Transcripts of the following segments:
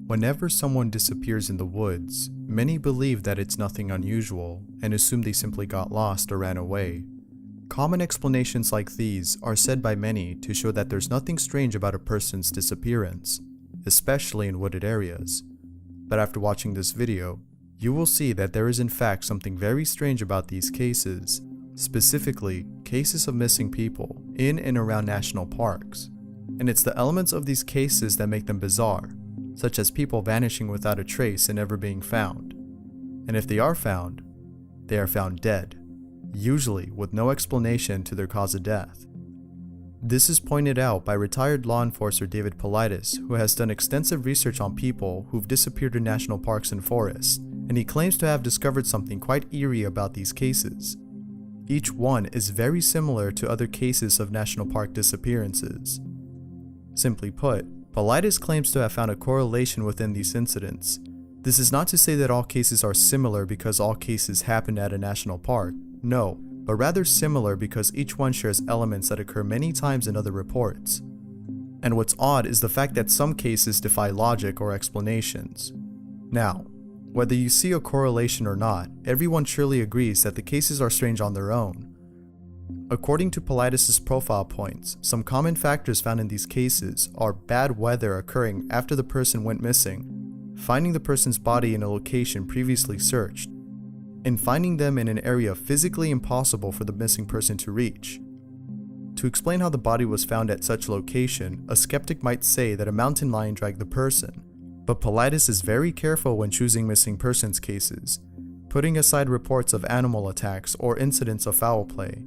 Whenever someone disappears in the woods, many believe that it's nothing unusual and assume they simply got lost or ran away. Common explanations like these are said by many to show that there's nothing strange about a person's disappearance, especially in wooded areas. But after watching this video, you will see that there is in fact something very strange about these cases, specifically cases of missing people in and around national parks. And it's the elements of these cases that make them bizarre, such as people vanishing without a trace and never being found. And if they are found dead, usually with no explanation to their cause of death. This is pointed out by retired law enforcer David Paulides, who has done extensive research on people who've disappeared in national parks and forests, and he claims to have discovered something quite eerie about these cases. Each one is very similar to other cases of national park disappearances. Simply put, Paulides claims to have found a correlation within these incidents. This is not to say that all cases are similar because all cases happened at a national park, no, but rather similar because each one shares elements that occur many times in other reports. And what's odd is the fact that some cases defy logic or explanations. Now, whether you see a correlation or not, everyone surely agrees that the cases are strange on their own. According to Paulides' profile points, some common factors found in these cases are bad weather occurring after the person went missing, finding the person's body in a location previously searched, and finding them in an area physically impossible for the missing person to reach. To explain how the body was found at such location, a skeptic might say that a mountain lion dragged the person, but Paulides is very careful when choosing missing persons cases, putting aside reports of animal attacks or incidents of foul play,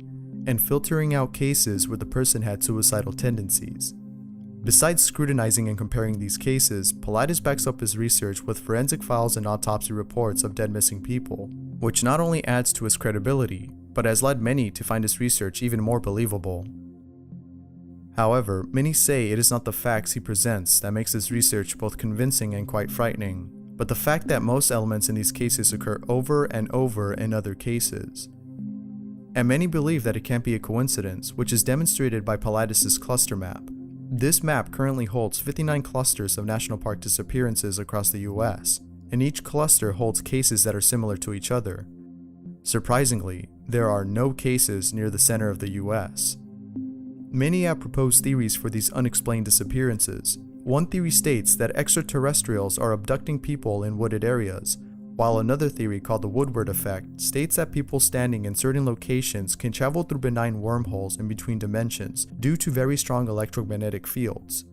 and filtering out cases where the person had suicidal tendencies. Besides scrutinizing and comparing these cases, Paulides backs up his research with forensic files and autopsy reports of dead missing people, which not only adds to his credibility, but has led many to find his research even more believable. However, many say it is not the facts he presents that makes his research both convincing and quite frightening, but the fact that most elements in these cases occur over and over in other cases. And many believe that it can't be a coincidence, which is demonstrated by Paulides' cluster map. This map currently holds 59 clusters of national park disappearances across the US, and each cluster holds cases that are similar to each other. Surprisingly, there are no cases near the center of the US. Many have proposed theories for these unexplained disappearances. One theory states that extraterrestrials are abducting people in wooded areas, while another theory called the Woodward effect states that people standing in certain locations can travel through benign wormholes in between dimensions due to very strong electromagnetic fields.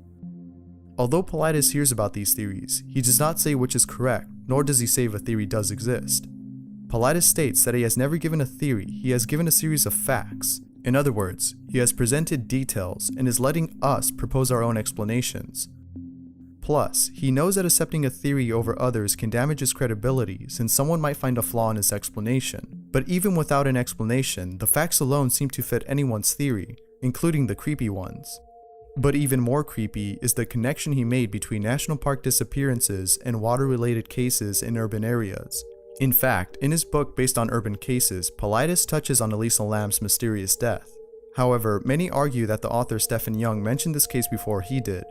Although Paulides hears about these theories, he does not say which is correct, nor does he say if a theory does exist. Paulides states that he has never given a theory, he has given a series of facts. In other words, he has presented details and is letting us propose our own explanations. Plus, he knows that accepting a theory over others can damage his credibility since someone might find a flaw in his explanation. But even without an explanation, the facts alone seem to fit anyone's theory, including the creepy ones. But even more creepy is the connection he made between national park disappearances and water-related cases in urban areas. In fact, in his book based on urban cases, Paulides touches on Elisa Lam's mysterious death. However, many argue that the author Stephen Young mentioned this case before he did.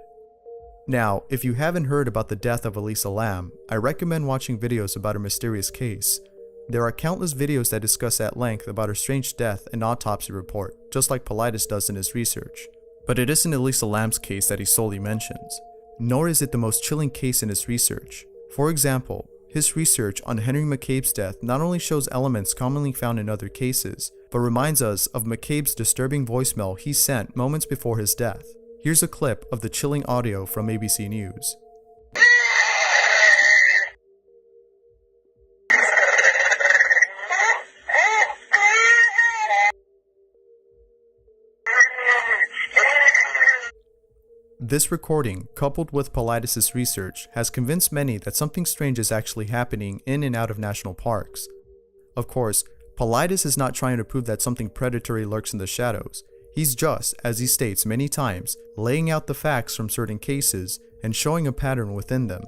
Now, if you haven't heard about the death of Elisa Lam, I recommend watching videos about her mysterious case. There are countless videos that discuss at length about her strange death and autopsy report, just like Paulides does in his research. But it isn't Elisa Lam's case that he solely mentions, nor is it the most chilling case in his research. For example, his research on Henry McCabe's death not only shows elements commonly found in other cases, but reminds us of McCabe's disturbing voicemail he sent moments before his death. Here's a clip of the chilling audio from ABC News. This recording, coupled with Paulides' research, has convinced many that something strange is actually happening in and out of national parks. Of course, Paulides is not trying to prove that something predatory lurks in the shadows. He's just, as he states many times, laying out the facts from certain cases and showing a pattern within them.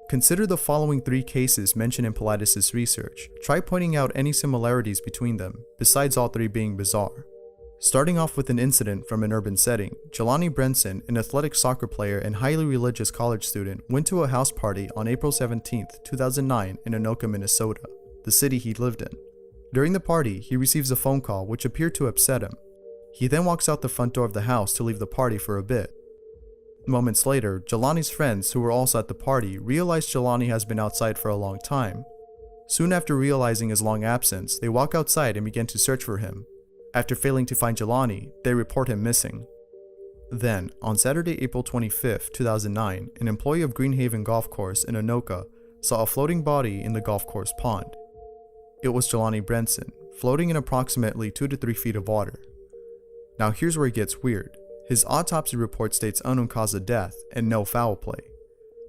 Consider the following 3 cases mentioned in Paulides' research. Try pointing out any similarities between them, besides all 3 being bizarre. Starting off with an incident from an urban setting, Jelani Brenson, an athletic soccer player and highly religious college student, went to a house party on April 17, 2009 in Anoka, Minnesota, the city he lived in. During the party, he receives a phone call which appeared to upset him. He then walks out the front door of the house to leave the party for a bit. Moments later, Jelani's friends, who were also at the party, realize Jelani has been outside for a long time. Soon after realizing his long absence, they walk outside and begin to search for him. After failing to find Jelani, they report him missing. Then, on Saturday, April 25, 2009, an employee of Greenhaven Golf Course in Anoka saw a floating body in the golf course pond. It was Jelani Brenson, floating in approximately 2 to 3 feet of water. Now here's where it gets weird. His autopsy report states unknown cause of death and no foul play.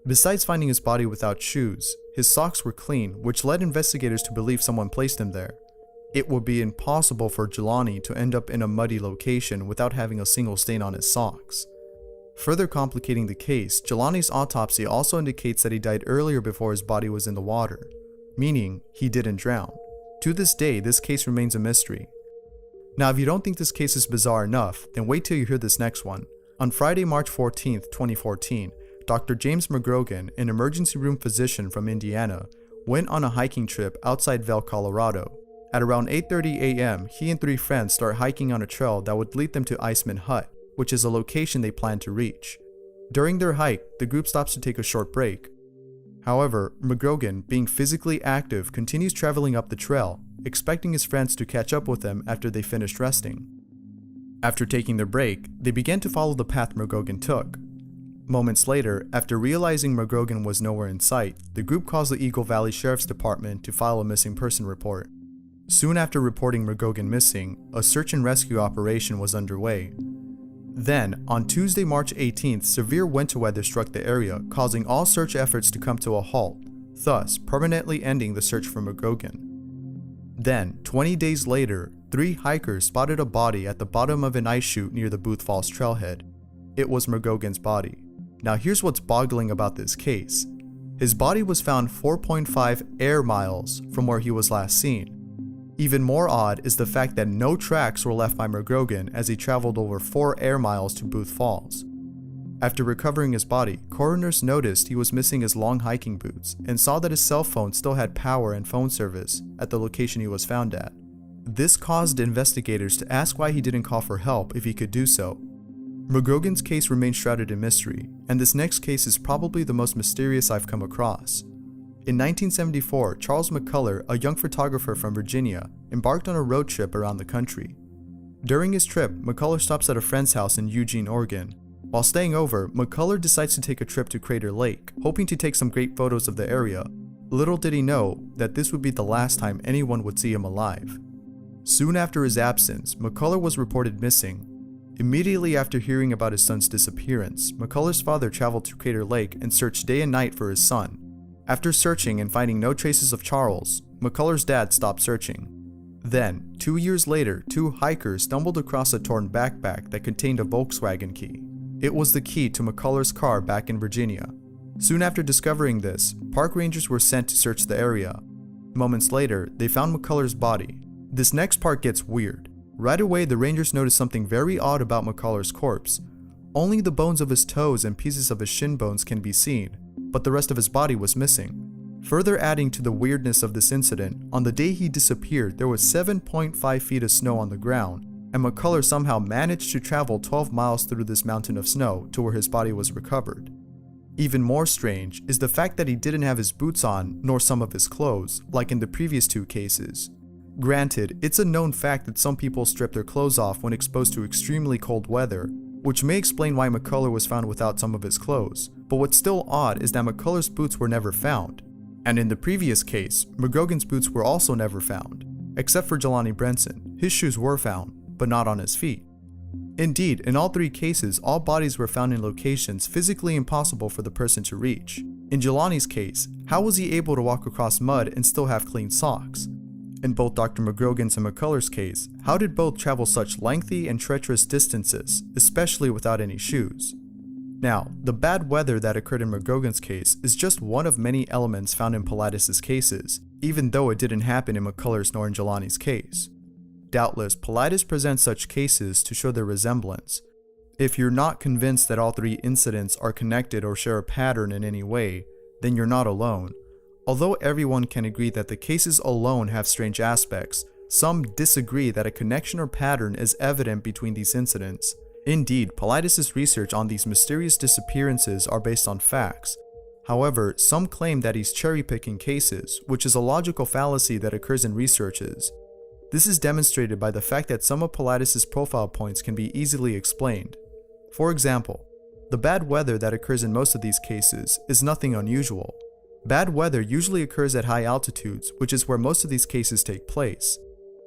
Besides finding his body without shoes, his socks were clean, which led investigators to believe someone placed him there. It would be impossible for Jelani to end up in a muddy location without having a single stain on his socks. Further complicating the case, Jelani's autopsy also indicates that he died earlier before his body was in the water, meaning he didn't drown. To this day, this case remains a mystery. Now, if you don't think this case is bizarre enough, then wait till you hear this next one. On Friday, March 14, 2014, Dr. James McGrogan, an emergency room physician from Indiana, went on a hiking trip outside Vail, Colorado. At around 8:30 a.m., he and 3 friends start hiking on a trail that would lead them to Iceman Hut, which is a location they plan to reach. During their hike, the group stops to take a short break. However, McGrogan, being physically active, continues traveling up the trail, expecting his friends to catch up with him after they finished resting. After taking their break, they began to follow the path McGrogan took. Moments later, after realizing McGrogan was nowhere in sight, the group calls the Eagle Valley Sheriff's Department to file a missing person report. Soon after reporting McGrogan missing, a search and rescue operation was underway. Then, on Tuesday, March 18th, severe winter weather struck the area, causing all search efforts to come to a halt, thus permanently ending the search for McGrogan. Then, 20 days later, 3 hikers spotted a body at the bottom of an ice chute near the Booth Falls trailhead. It was McGrogan's body. Now here's what's boggling about this case. His body was found 4.5 air miles from where he was last seen. Even more odd is the fact that no tracks were left by McGrogan as he traveled over 4 air miles to Booth Falls. After recovering his body, coroners noticed he was missing his long hiking boots and saw that his cell phone still had power and phone service at the location he was found at. This caused investigators to ask why he didn't call for help if he could do so. McGrogan's case remains shrouded in mystery, and this next case is probably the most mysterious I've come across. In 1974, Charles McCullough, a young photographer from Virginia, embarked on a road trip around the country. During his trip, McCullough stops at a friend's house in Eugene, Oregon. While staying over, McCullough decides to take a trip to Crater Lake, hoping to take some great photos of the area. Little did he know that this would be the last time anyone would see him alive. Soon after his absence, McCullough was reported missing. Immediately after hearing about his son's disappearance, McCullough's father traveled to Crater Lake and searched day and night for his son. After searching and finding no traces of Charles, McCullough's dad stopped searching. Then, 2 years later, 2 hikers stumbled across a torn backpack that contained a Volkswagen key. It was the key to McCullough's car back in Virginia. Soon after discovering this, park rangers were sent to search the area. Moments later, they found McCullough's body. This next part gets weird. Right away, the rangers noticed something very odd about McCullough's corpse. Only the bones of his toes and pieces of his shin bones can be seen, but the rest of his body was missing. Further adding to the weirdness of this incident, on the day he disappeared, there was 7.5 feet of snow on the ground, and McCullough somehow managed to travel 12 miles through this mountain of snow to where his body was recovered. Even more strange is the fact that he didn't have his boots on, nor some of his clothes, like in the previous 2 cases. Granted, it's a known fact that some people strip their clothes off when exposed to extremely cold weather, which may explain why McCullough was found without some of his clothes, but what's still odd is that McCullough's boots were never found. And in the previous case, McGrogan's boots were also never found. Except for Jelani Brenson, his shoes were found, but not on his feet. Indeed, in all 3 cases, all bodies were found in locations physically impossible for the person to reach. In Jelani's case, how was he able to walk across mud and still have clean socks? In both Dr. McGrogan's and McCullough's case, how did both travel such lengthy and treacherous distances, especially without any shoes? Now, the bad weather that occurred in McGrogan's case is just one of many elements found in Pilatus' cases, even though it didn't happen in McCullough's nor in Jelani's case. Doubtless, Paulides presents such cases to show their resemblance. If you're not convinced that all three incidents are connected or share a pattern in any way, then you're not alone. Although everyone can agree that the cases alone have strange aspects, some disagree that a connection or pattern is evident between these incidents. Indeed, Paulides' research on these mysterious disappearances are based on facts. However, some claim that he's cherry-picking cases, which is a logical fallacy that occurs in researches. This is demonstrated by the fact that some of Paulides' profile points can be easily explained. For example, the bad weather that occurs in most of these cases is nothing unusual. Bad weather usually occurs at high altitudes, which is where most of these cases take place.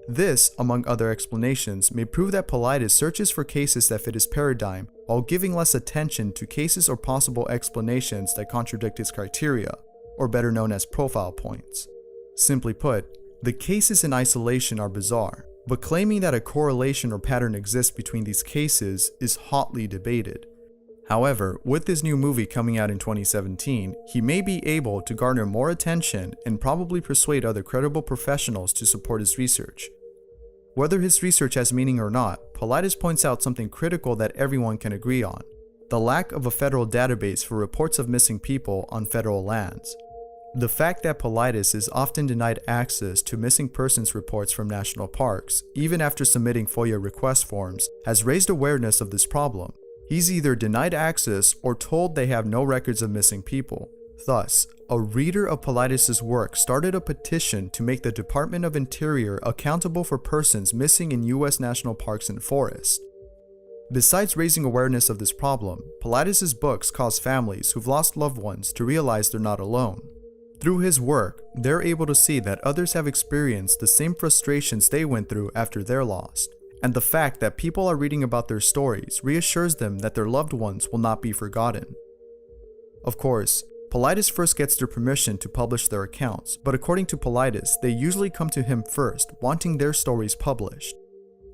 This, among other explanations, may prove that Paulides searches for cases that fit his paradigm, while giving less attention to cases or possible explanations that contradict his criteria, or better known as profile points. Simply put, the cases in isolation are bizarre, but claiming that a correlation or pattern exists between these cases is hotly debated. However, with this new movie coming out in 2017, he may be able to garner more attention and probably persuade other credible professionals to support his research. Whether his research has meaning or not, Paulides points out something critical that everyone can agree on: the lack of a federal database for reports of missing people on federal lands. The fact that Paulides is often denied access to missing persons reports from national parks, even after submitting FOIA request forms, has raised awareness of this problem. He's either denied access or told they have no records of missing people. Thus, a reader of Paulides' work started a petition to make the Department of Interior accountable for persons missing in U.S. national parks and forests. Besides raising awareness of this problem, Paulides' books cause families who've lost loved ones to realize they're not alone. Through his work, they're able to see that others have experienced the same frustrations they went through after they're lost. And the fact that people are reading about their stories reassures them that their loved ones will not be forgotten. Of course, Paulides first gets their permission to publish their accounts, but according to Paulides, they usually come to him first, wanting their stories published.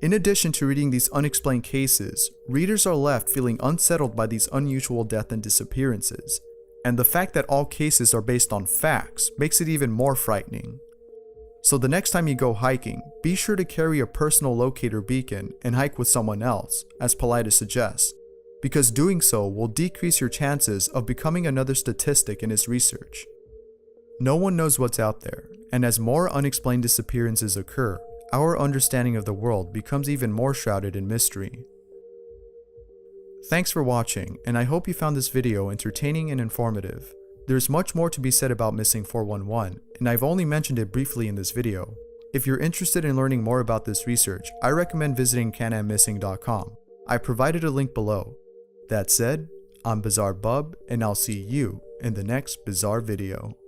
In addition to reading these unexplained cases, readers are left feeling unsettled by these unusual death and disappearances. And the fact that all cases are based on facts makes it even more frightening. So the next time you go hiking, be sure to carry a personal locator beacon and hike with someone else, as Paulides suggests, because doing so will decrease your chances of becoming another statistic in his research. No one knows what's out there, and as more unexplained disappearances occur, our understanding of the world becomes even more shrouded in mystery. Thanks for watching, and I hope you found this video entertaining and informative. There's much more to be said about Missing 411, and I've only mentioned it briefly in this video. If you're interested in learning more about this research, I recommend visiting canammissing.com. I provided a link below. That said, I'm BizarreBub, and I'll see you in the next bizarre video.